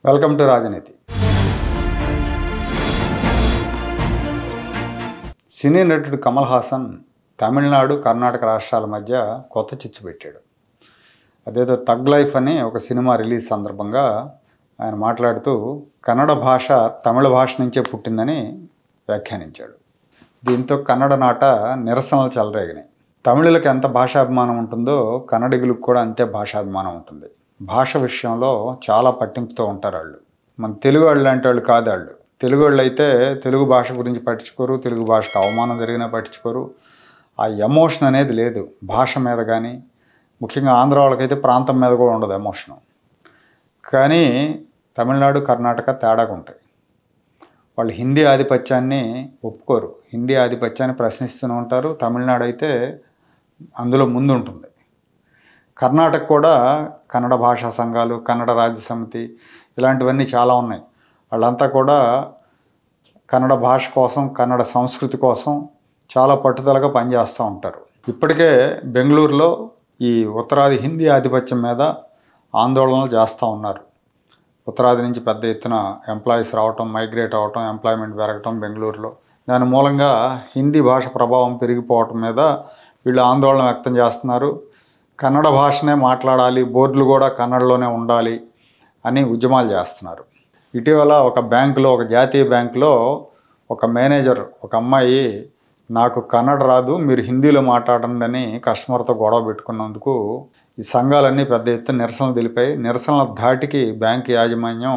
Welcome to రాజనీతి. సినీ నటుడు కమల్ హాసన్ తమిళనాడు, కర్ణాటక రాష్ట్రాల మధ్య కొత్త చిచ్చు పెట్టాడు. అదేదో థగ్ లైఫ్ అని ఒక సినిమా రిలీజ్ సందర్భంగా ఆయన మాట్లాడుతూ కన్నడ భాష తమిళ భాష నుంచే పుట్టిందని వ్యాఖ్యానించాడు. దీంతో కన్నడ నాట నిరసనలు చెలరేగినాయి. తమిళులకు ఎంత భాషాభిమానం ఉంటుందో కన్నడిగులకు కూడా అంతే భాషాభిమానం ఉంటుంది. భాష విషయంలో చాలా పట్టింపుతో ఉంటారు వాళ్ళు. మన తెలుగు వాళ్ళు లాంటి వాళ్ళు కాదు వాళ్ళు. తెలుగు వాళ్ళు అయితే తెలుగు భాష గురించి పట్టించుకోరు, తెలుగు భాషకు అవమానం జరిగినా పట్టించుకోరు. ఆ ఎమోషన్ అనేది లేదు భాష మీద. కానీ ముఖ్యంగా ఆంధ్ర వాళ్ళకైతే ప్రాంతం మీద కూడా ఉండదు ఎమోషను. కానీ తమిళనాడు, కర్ణాటక తేడాగా ఉంటాయి. వాళ్ళు హిందీ ఆధిపత్యాన్ని ఒప్పుకోరు, హిందీ ఆధిపత్యాన్ని ప్రశ్నిస్తూనే ఉంటారు. తమిళనాడు అయితే అందులో ముందు ఉంటుంది. కర్ణాటక కూడా కన్నడ భాషా సంఘాలు, కన్నడ రాజ్య సమితి ఇలాంటివన్నీ చాలా ఉన్నాయి. వాళ్ళంతా కూడా కన్నడ భాష కోసం, కన్నడ సంస్కృతి కోసం చాలా పట్టుదలగా పనిచేస్తూ ఉంటారు. ఇప్పటికే బెంగళూరులో ఈ ఉత్తరాది హిందీ ఆధిపత్యం మీద ఆందోళనలు చేస్తూ ఉన్నారు. ఉత్తరాది నుంచి పెద్ద ఎత్తున ఎంప్లాయీస్ రావటం, మైగ్రేట్ అవ్వటం, ఎంప్లాయ్మెంట్ పెరగటం బెంగళూరులో. దాని మూలంగా హిందీ భాష ప్రభావం పెరిగిపోవటం మీద వీళ్ళు ఆందోళన వ్యక్తం చేస్తున్నారు. కన్నడ భాషనే మాట్లాడాలి, బోర్డులు కూడా కన్నడలోనే ఉండాలి అని ఉద్యమాలు చేస్తున్నారు. ఇటీవల ఒక బ్యాంకులో, ఒక జాతీయ బ్యాంకులో ఒక మేనేజర్, ఒక అమ్మాయి నాకు కన్నడ రాదు, మీరు హిందీలో మాట్లాడండి అని కస్టమర్తో గొడవ పెట్టుకున్నందుకు ఈ సంఘాలన్నీ పెద్ద ఎత్తున నిరసనలు తెలిపాయి. నిరసనల ధాటికి బ్యాంకు యాజమాన్యం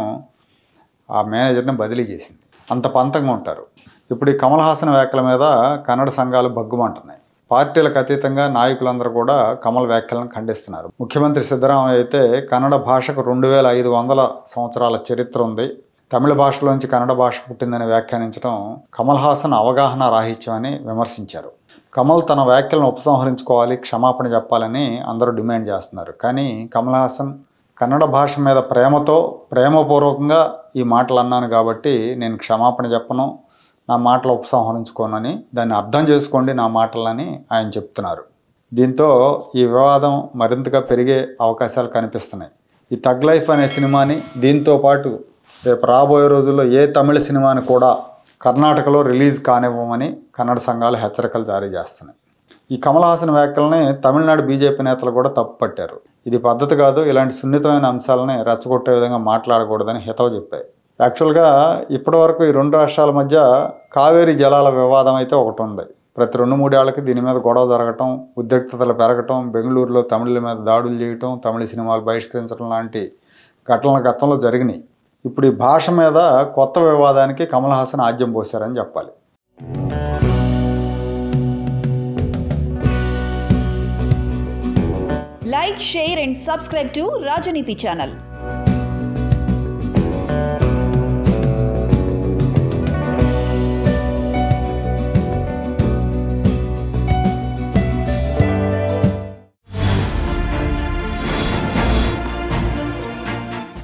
ఆ మేనేజర్ని బదిలీ చేసింది. అంత పంతంగా ఉంటారు. ఇప్పుడు ఈ కమల్ హాసన్ వ్యాఖ్యల మీద కన్నడ సంఘాలు బగ్గుమంటున్నాయి. పార్టీలకు అతీతంగా నాయకులందరూ కూడా కమల్ వ్యాఖ్యలను ఖండిస్తున్నారు. ముఖ్యమంత్రి సిద్ధరామయ్య అయితే కన్నడ భాషకు 2500 సంవత్సరాల చరిత్ర ఉంది, తమిళ భాషలోంచి కన్నడ భాష పుట్టిందని వ్యాఖ్యానించడం కమల్ హాసన్ అవగాహన రాహిత్యం అని విమర్శించారు. కమల్ తన వ్యాఖ్యలను ఉపసంహరించుకోవాలి, క్షమాపణ చెప్పాలని అందరూ డిమాండ్ చేస్తున్నారు. కానీ కమల్ హాసన్ కన్నడ భాష మీద ప్రేమపూర్వకంగా ఈ మాటలు అన్నాను కాబట్టి నేను క్షమాపణ చెప్పను, నా మాటలు ఉపసంహరించుకోనని, దాన్ని అర్థం చేసుకోండి నా మాటలని ఆయన చెప్తున్నారు. దీంతో ఈ వివాదం మరింతగా పెరిగే అవకాశాలు కనిపిస్తున్నాయి. ఈ థగ్ లైఫ్ అనే సినిమాని, దీంతో పాటు రేపు రాబోయే రోజుల్లో ఏ తమిళ సినిమాని కూడా కర్ణాటకలో రిలీజ్ కానివ్వమని కన్నడ సంఘాలు హెచ్చరికలు జారీ చేస్తున్నాయి. ఈ కమల్ హాసన్ వ్యాఖ్యలని తమిళనాడు బీజేపీ నేతలు కూడా తప్పుపట్టారు. ఇది పద్ధతి కాదు, ఇలాంటి సున్నితమైన అంశాలని రెచ్చగొట్టే విధంగా మాట్లాడకూడదని హితవు చెప్పాయి. యాక్చువల్గా ఇప్పటివరకు ఈ రెండు రాష్ట్రాల మధ్య కావేరీ జలాల వివాదం అయితే ఒకటి ఉంది. ప్రతి 2-3 ఏళ్ళకి దీని మీద గొడవ జరగటం, ఉద్రిక్తతలు పెరగటం, బెంగళూరులో తమిళుల మీద దాడులు చేయటం, తమిళ సినిమాలు బహిష్కరించడం లాంటి ఘటనలు గతంలో జరిగినాయి. ఇప్పుడు ఈ భాష మీద కొత్త వివాదానికి కమల్ హాసన్ ఆజ్యం పోశారని చెప్పాలి. Like, share and subscribe to Rajaniti channel.